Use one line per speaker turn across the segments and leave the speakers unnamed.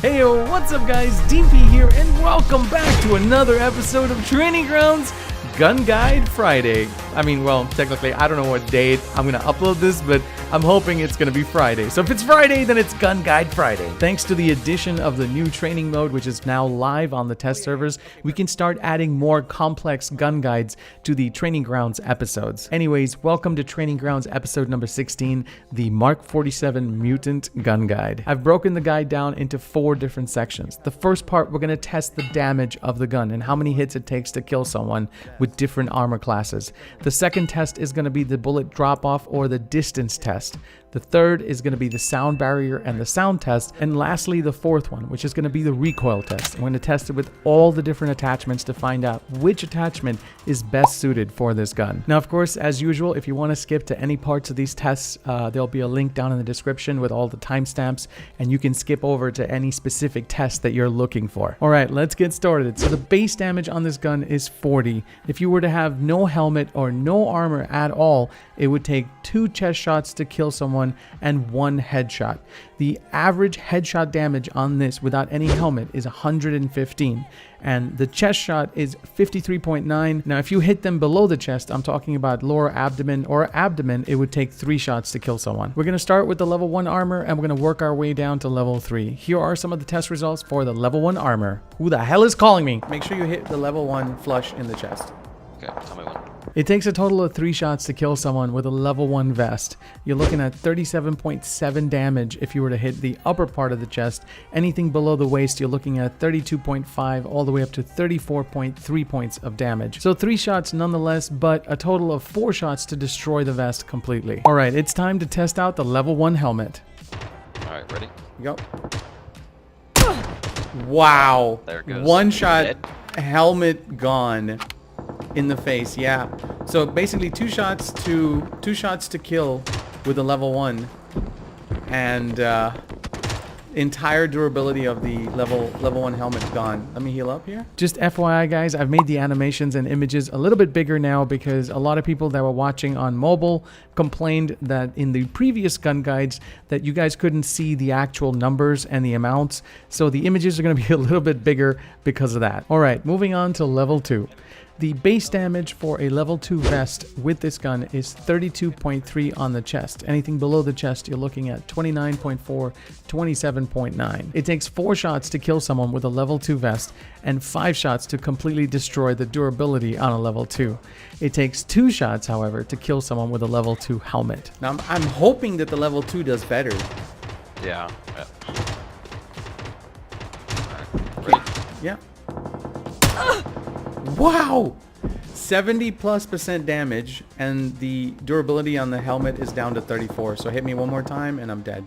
Heyo, what's up guys, DP here, and welcome back to another episode of Training Grounds Gun Guide Friday. I mean, well, technically, I don't know what date I'm gonna upload this, but I'm hoping it's gonna be Friday. So if it's Friday, then it's Gun Guide Friday. Thanks to the addition of the new training mode, which is now live on the test servers, we can start adding more complex gun guides to the Training Grounds episodes. Anyways, welcome to Training Grounds episode number 16, the Mk47 Mutant Gun Guide. I've broken the guide down into 4 different sections. The first part, we're gonna test the damage of the gun and how many hits it takes to kill someone with different armor classes. The second test is going to be the bullet drop-off or the distance test. The third is going to be the sound barrier and the sound test. And lastly, the fourth one, which is going to be the recoil test. I'm going to test it with all the different attachments to find out which attachment is best suited for this gun. Now, of course, as usual, if you want to skip to any parts of these tests, there'll be a link down in the description with all the timestamps, and you can skip over to any specific test that you're looking for. All right, let's get started. So the base damage on this gun is 40. If you were to have no helmet or no armor at all, it would take 2 chest shots to kill someone and 1 headshot. The average headshot damage on this without any helmet is 115, and the chest shot is 53.9. Now, if you hit them below the chest, I'm talking about lower abdomen or abdomen, it would take 3 shots to kill someone. We're going to start with the level 1 armor, and we're going to work our way down to level 3. Here are some of the test results for the level 1 armor. Who the hell is calling me? Make sure you hit the level 1 flush in the chest.
Okay, tell me when.
It takes a total of 3 shots to kill someone with a level 1 vest. You're looking at 37.7 damage if you were to hit the upper part of the chest. Anything below the waist, you're looking at 32.5 all the way up to 34.3 points of damage. So 3 shots nonetheless, but a total of 4 shots to destroy the vest completely. All right, it's time to test out the level 1 helmet.
All right, ready?
Go. Wow.
There it goes.
1 shot,
Dead?
helmet gone. In the face, yeah. So basically 2 shots to kill with a level 1, and entire durability of the level 1 helmet gone. Let me heal up here. Just FYI guys, I've made the animations and images a little bit bigger now because a lot of people that were watching on mobile complained that in the previous gun guides that you guys couldn't see the actual numbers and the amounts. So the images are going to be a little bit bigger because of that. All right, moving on to level 2. The base damage for a level 2 vest with this gun is 32.3 on the chest. Anything below the chest, you're looking at 29.4, 27.9. It takes 4 shots to kill someone with a level 2 vest and 5 shots to completely destroy the durability on a level 2. It takes 2 shots, however, to kill someone with a level 2 helmet. Now, I'm hoping that the level 2 does better.
Yeah. All right, ready?
Yeah. Wow! 70+% damage, and the durability on the helmet is down to 34. So hit me one more time and I'm dead.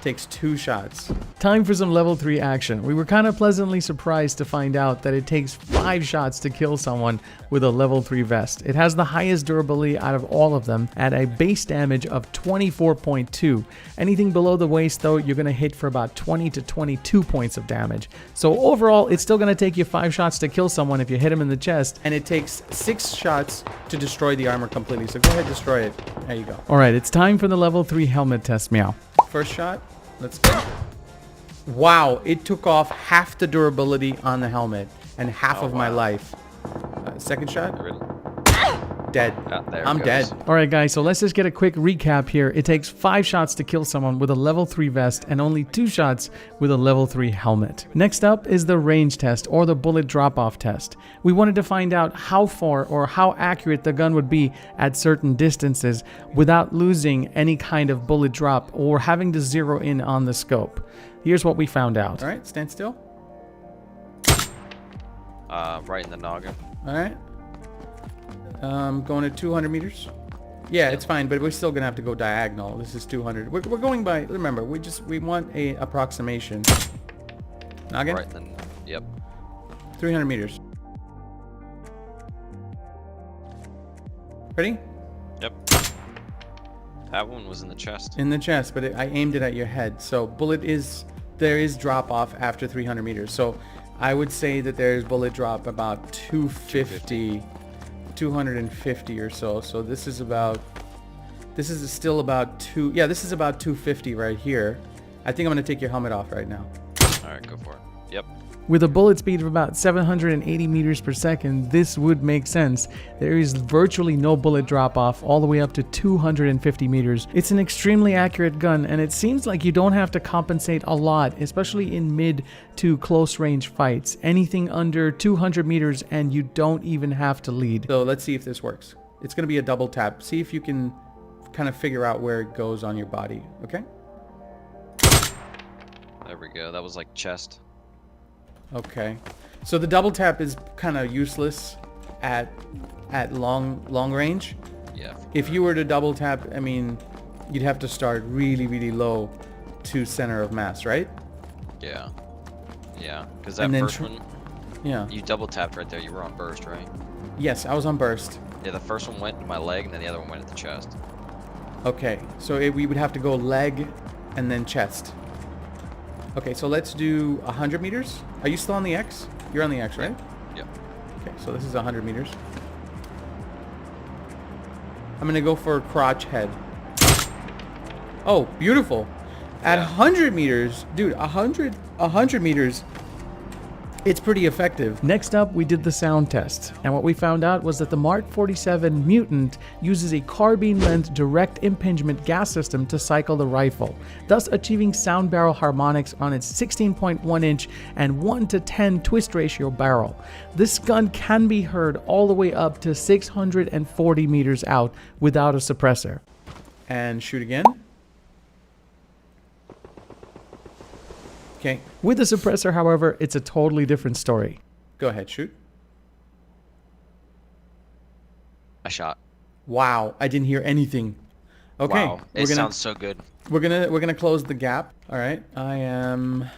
Takes 2 shots. Time for some level 3 action. We were kind of pleasantly surprised to find out that it takes 5 shots to kill someone with a level 3 vest. It has the highest durability out of all of them at a base damage of 24.2. Anything below the waist though, you're going to hit for about 20 to 22 points of damage. So overall, it's still going to take you 5 shots to kill someone if you hit him in the chest, and it takes 6 shots to destroy the armor completely. So go ahead, destroy it. There you go. All right, it's time for the level 3 helmet test. Meow. First shot. Let's go. Wow, it took off half the durability on the helmet and half of my life. Second shot.
Really?
Dead.
There
I'm
it
dead.
goes.
All right, guys, so let's just get a quick recap here. It takes 5 shots to kill someone with a level 3 vest and only 2 shots with a level 3 helmet. Next up is the range test or the bullet drop-off test. We wanted to find out how far or how accurate the gun would be at certain distances without losing any kind of bullet drop or having to zero in on the scope. Here's what we found out. All right, stand still.
Right in the noggin.
All right. Going at 200 meters. Yeah, it's fine, but we're still gonna have to go diagonal. This is 200. We're going by. Remember, we want a approximation. Noggin.
Right then. Yep.
300 meters. Ready?
Yep. That one was in the chest.
In the chest, but I aimed it at your head. So there is drop off after 300 meters. So I would say that there's bullet drop about 250. 250 or so. So this is still about this is about 250 right here. I think I'm gonna take your helmet off right now.
All Alright, go for it. Yep.
With a bullet speed of about 780 meters per second, this would make sense. There is virtually no bullet drop off all the way up to 250 meters. It's an extremely accurate gun, and it seems like you don't have to compensate a lot, especially in mid to close range fights. Anything under 200 meters and you don't even have to lead. So let's see if this works. It's going to be a double tap. See if you can kind of figure out where it goes on your body, okay?
There we go. That was like chest.
Okay, so the double tap is kind of useless at long range.
Yeah.
If you were to double tap, I mean, you'd have to start really low to center of mass, right?
Yeah. Yeah, because that first one,
yeah,
you double tapped right there. You were on burst, right?
Yes, I was on burst.
Yeah, the first one went to my leg, and then the other one went at the chest.
Okay, so we would have to go leg and then chest. Okay, so let's do 100 meters. Are you still on the X? You're on the X, right?
Yep.
Okay, so this is 100 meters. I'm gonna go for crotch head. Oh, beautiful. At 100 meters, dude, 100 meters, it's pretty effective. Next up, we did the sound test. And what we found out was that the Mk47 Mutant uses a carbine-length direct impingement gas system to cycle the rifle, thus achieving sound barrel harmonics on its 16.1-inch and 1:10 twist ratio barrel. This gun can be heard all the way up to 640 meters out without a suppressor. And shoot again. Okay. With the suppressor, however, it's a totally different story. Go ahead, shoot.
I shot.
Wow, I didn't hear anything. Okay.
Wow, it sounds so good.
We're gonna close the gap. All right. I am.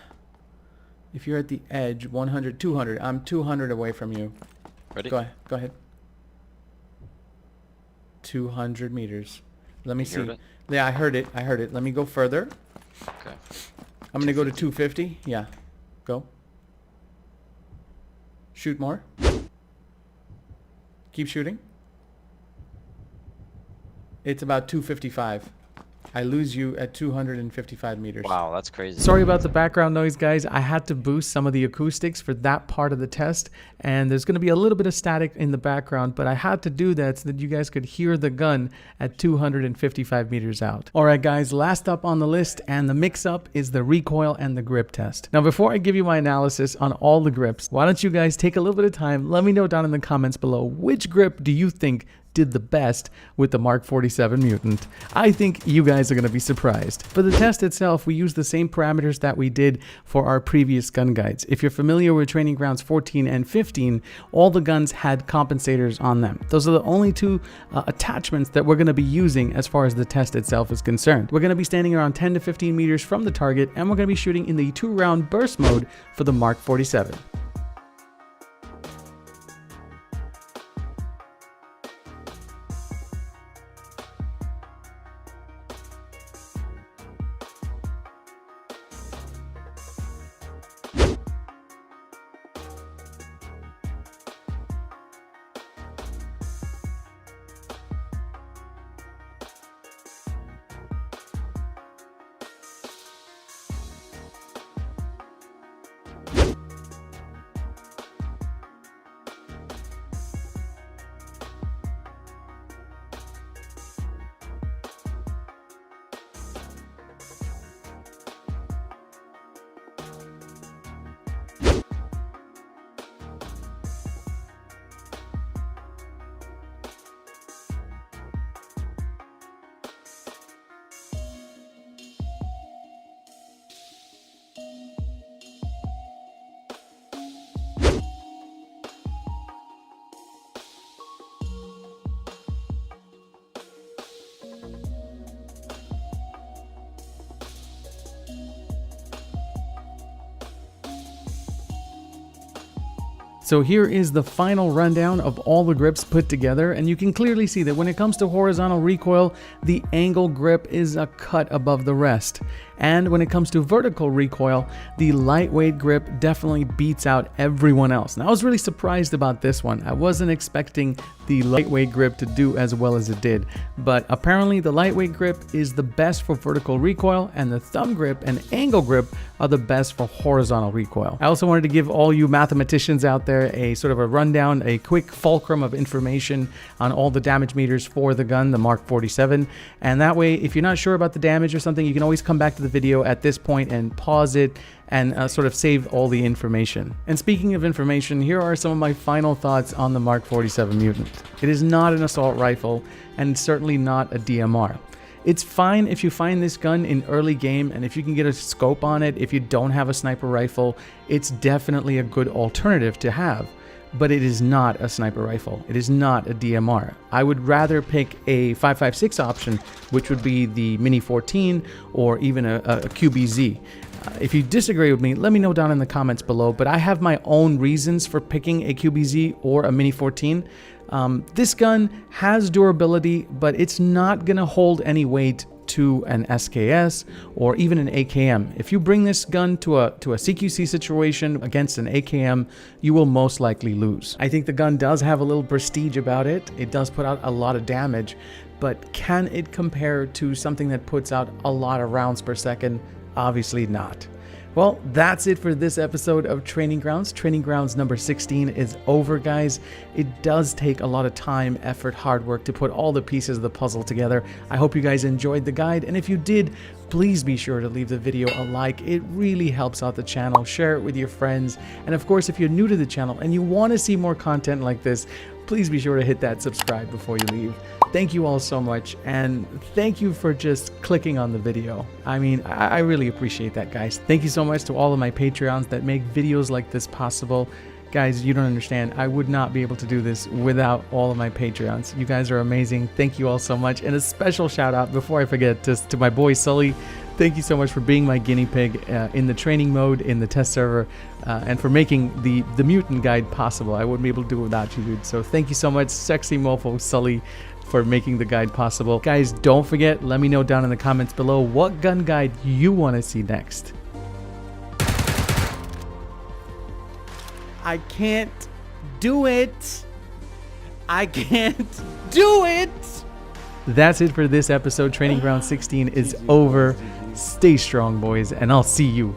If you're at the edge, 100, 200. I'm 200 away from you.
Ready?
Go ahead. 200 meters. Let me see. Yeah, I heard it. Let me go further.
Okay.
I'm going to go to 250. Yeah. Go. Shoot more. Keep shooting. It's about 255. I lose you at 255 meters.
Wow, that's crazy.
Sorry about the background noise, guys. I had to boost some of the acoustics for that part of the test, and there's going to be a little bit of static in the background, but I had to do that so that you guys could hear the gun at 255 meters out. All right, guys, last up on the list and the mix-up is the recoil and the grip test. Now, before I give you my analysis on all the grips, why don't you guys take a little bit of time, let me know down in the comments below, which grip do you think did the best with the Mk47 Mutant? I think you guys are going to be surprised. For the test itself, we used the same parameters that we did for our previous gun guides. If you're familiar with Training Grounds 14 and 15, all the guns had compensators on them. Those are the only two attachments that we're going to be using as far as the test itself is concerned. We're going to be standing around 10 to 15 meters from the target, and we're going to be shooting in the 2-round burst mode for the Mk47. So here is the final rundown of all the grips put together, and you can clearly see that when it comes to horizontal recoil, the angle grip is a cut above the rest. And when it comes to vertical recoil, the lightweight grip definitely beats out everyone else. And I was really surprised about this one. I wasn't expecting the lightweight grip to do as well as it did, but apparently the lightweight grip is the best for vertical recoil, and the thumb grip and angle grip are the best for horizontal recoil. I also wanted to give all you mathematicians out there a sort of a rundown, a quick fulcrum of information on all the damage meters for the gun, the Mk47, and that way if you're not sure about the damage or something, you can always come back to the video at this point and pause it and sort of save all the information. And speaking of information, here are some of my final thoughts on the Mk47 Mutant. It is not an assault rifle, and certainly not a DMR. It's fine if you find this gun in early game, and if you can get a scope on it, if you don't have a sniper rifle, it's definitely a good alternative to have. But it is not a sniper rifle. It is not a DMR. I would rather pick a 5.56 option, which would be the Mini 14 or even a QBZ. If you disagree with me, let me know down in the comments below, but I have my own reasons for picking a QBZ or a Mini 14. This gun has durability, but it's not gonna hold any weight to an SKS or even an AKM. If you bring this gun to a CQC situation against an AKM, you will most likely lose. I think the gun does have a little prestige about it. It does put out a lot of damage, but can it compare to something that puts out a lot of rounds per second? Obviously not. Well, that's it for this episode of Training Grounds. Training Grounds number 16 is over, guys. It does take a lot of time, effort, hard work to put all the pieces of the puzzle together. I hope you guys enjoyed the guide, and if you did, please be sure to leave the video a like. It really helps out the channel. Share it with your friends, and of course, if you're new to the channel and you want to see more content like this, please be sure to hit that subscribe before you leave. Thank you all so much, and thank you for just clicking on the video. I mean, I really appreciate that, guys. Thank you so much to all of my Patreons that make videos like this possible. Guys, you don't understand. I would not be able to do this without all of my Patreons. You guys are amazing. Thank you all so much. And a special shout out, before I forget, to my boy Sully. Thank you so much for being my guinea pig in the training mode, in the test server, and for making the Mutant guide possible. I wouldn't be able to do it without you, dude. So thank you so much, Sexy Mofo Sully, for making the guide possible. Guys, don't forget, let me know down in the comments below what gun guide you want to see next. I can't do it. I can't do it. That's it for this episode. Training Ground 16 is over. Stay strong, boys, and I'll see you